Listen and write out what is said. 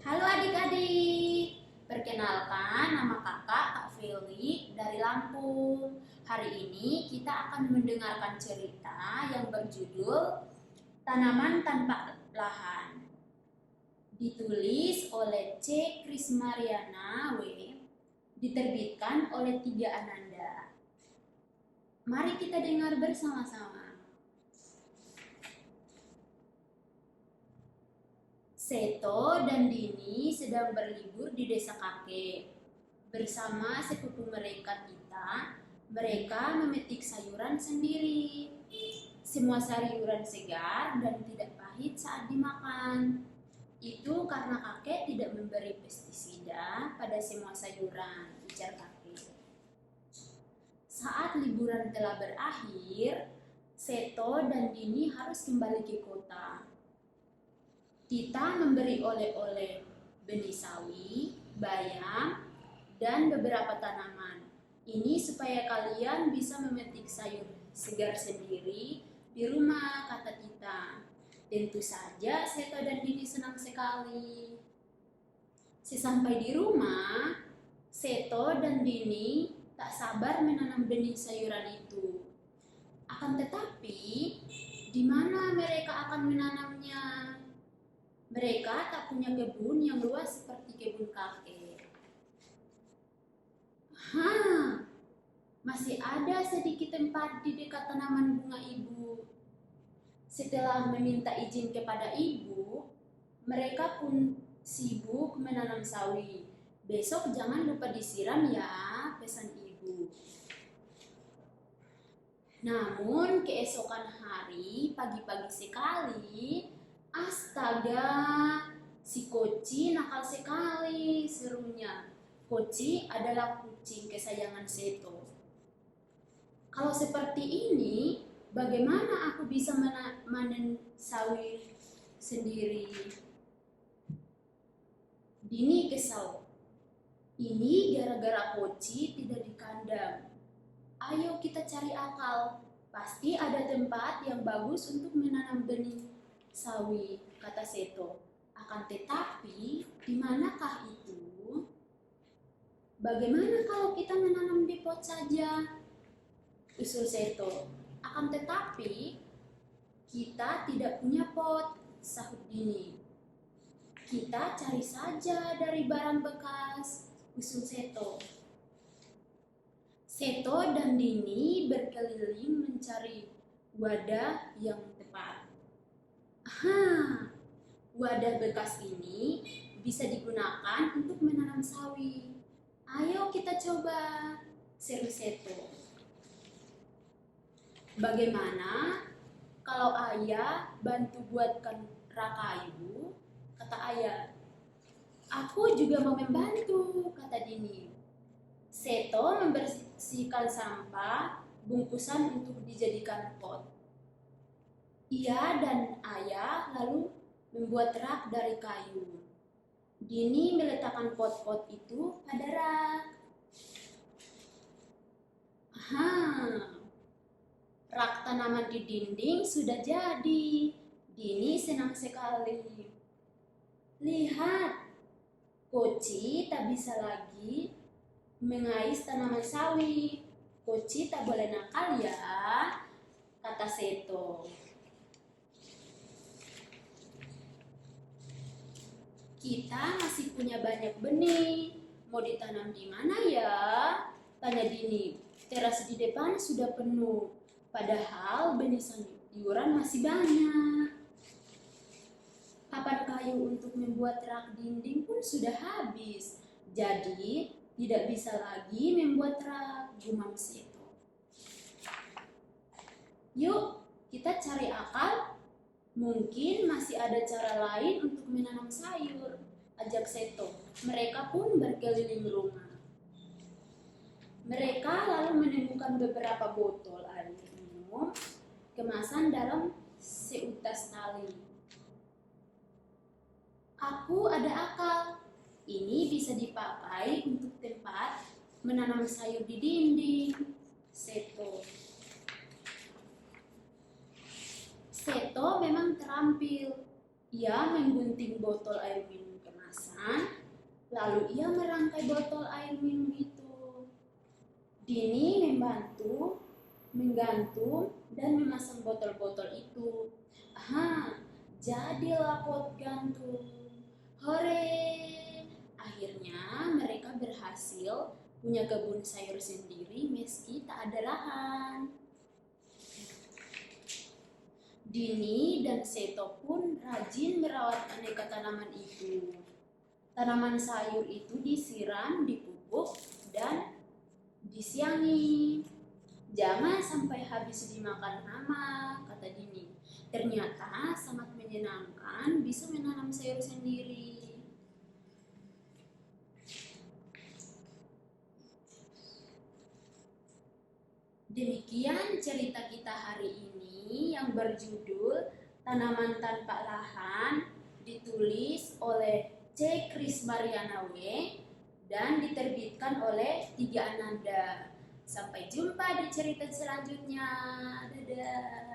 Halo adik-adik, perkenalkan nama kakak Kak Feli dari Lampung. Hari ini kita akan mendengarkan cerita yang berjudul Tanaman Tanpa Lahan. Ditulis oleh C. Krismariana W. Diterbitkan oleh Tiga Ananda. Mari kita dengar bersama-sama. Seto dan Dini sedang berlibur di desa kakek. Bersama sepupu mereka mereka memetik sayuran sendiri. Semua sayuran segar dan tidak pahit saat dimakan. Itu karena kakek tidak memberi pestisida pada semua sayuran, ujar kakek. Saat liburan telah berakhir, Seto dan Dini harus kembali ke kota. Tita memberi oleh-oleh benih sawi, bayam, dan beberapa tanaman. Ini supaya kalian bisa memetik sayur segar sendiri di rumah, kata Tita. Tentu saja Seto dan Dini senang sekali. Sesampai di rumah, Seto dan Dini tak sabar menanam benih sayuran itu. Akan tetapi, di mana mereka akan menanamnya? Mereka tak punya kebun yang luas seperti kebun kakek. Masih ada sedikit tempat di dekat tanaman bunga ibu. Setelah meminta izin kepada ibu, mereka pun sibuk menanam sawi. Besok jangan lupa disiram ya, pesan ibu. Namun keesokan hari, pagi-pagi sekali, astaga, si Koci nakal sekali, serunya. Koci adalah kucing kesayangan Seto. Kalau seperti ini, bagaimana aku bisa memanen sawi sendiri? Dini kesal. Ini gara-gara Koci tidak dikandang. Ayo kita cari akal. Pasti ada tempat yang bagus untuk menanam benih sawi, kata Seto. Akan tetapi, di manakah itu? Bagaimana kalau kita menanam di pot saja? Usul Seto. Akan tetapi, kita tidak punya pot, sahut Dini. Kita cari saja dari barang bekas, usul Seto. Seto dan Dini berkeliling mencari wadah yang tepat. Wadah bekas ini bisa digunakan untuk menanam sawi. Ayo kita coba, seru Seto. Bagaimana kalau ayah bantu buatkan rak kayu? Kata ayah. Aku juga mau membantu, kata Dini. Seto membersihkan sampah bungkusan untuk dijadikan pot. Ia dan ayah lalu membuat rak dari kayu. Dini meletakkan pot-pot itu pada rak. Rak tanaman di dinding sudah jadi. Dini senang sekali. Lihat, Koci tak bisa lagi mengais tanaman sawi. Koci tak boleh nakal ya, kata Seto. Kita masih punya banyak benih. Mau ditanam di mana ya? Tanya Dini. Teras di depan sudah penuh. Padahal benih sayuran masih banyak. Papan kayu untuk membuat rak dinding pun sudah habis. Jadi, tidak bisa lagi membuat rak, gumam Seto. Yuk, kita cari akal. Mungkin masih ada cara lain untuk menanam sayur, ajak Seto. Mereka pun berkeliling rumah. Mereka lalu menemukan beberapa botol air minum, kemasan dalam seutas tali. Aku ada akal. Ini bisa dipakai untuk tempat menanam sayur di dinding, Seto. Seto memang terampil. Ia menggunting botol air minum kemasan kemasan, lalu ia merangkai botol air minum itu. Dini membantu menggantung dan memasang botol-botol itu. Jadilah pot gantung. Hore! Akhirnya mereka berhasil punya kebun sayur sendiri meski tak ada lahan. Dini dan Seto pun rajin merawat aneka tanaman itu. Tanaman sayur itu disiram, dipupuk, dan disiangi. Jangan sampai habis dimakan hama, kata Dini. Ternyata sangat menyenangkan bisa menanam sayur sendiri. Demikian cerita kita hari ini yang berjudul Tanaman Tanpa Lahan, ditulis oleh C. Krismariana W. dan diterbitkan oleh Tiga Ananda. Sampai jumpa di cerita selanjutnya. Dadah.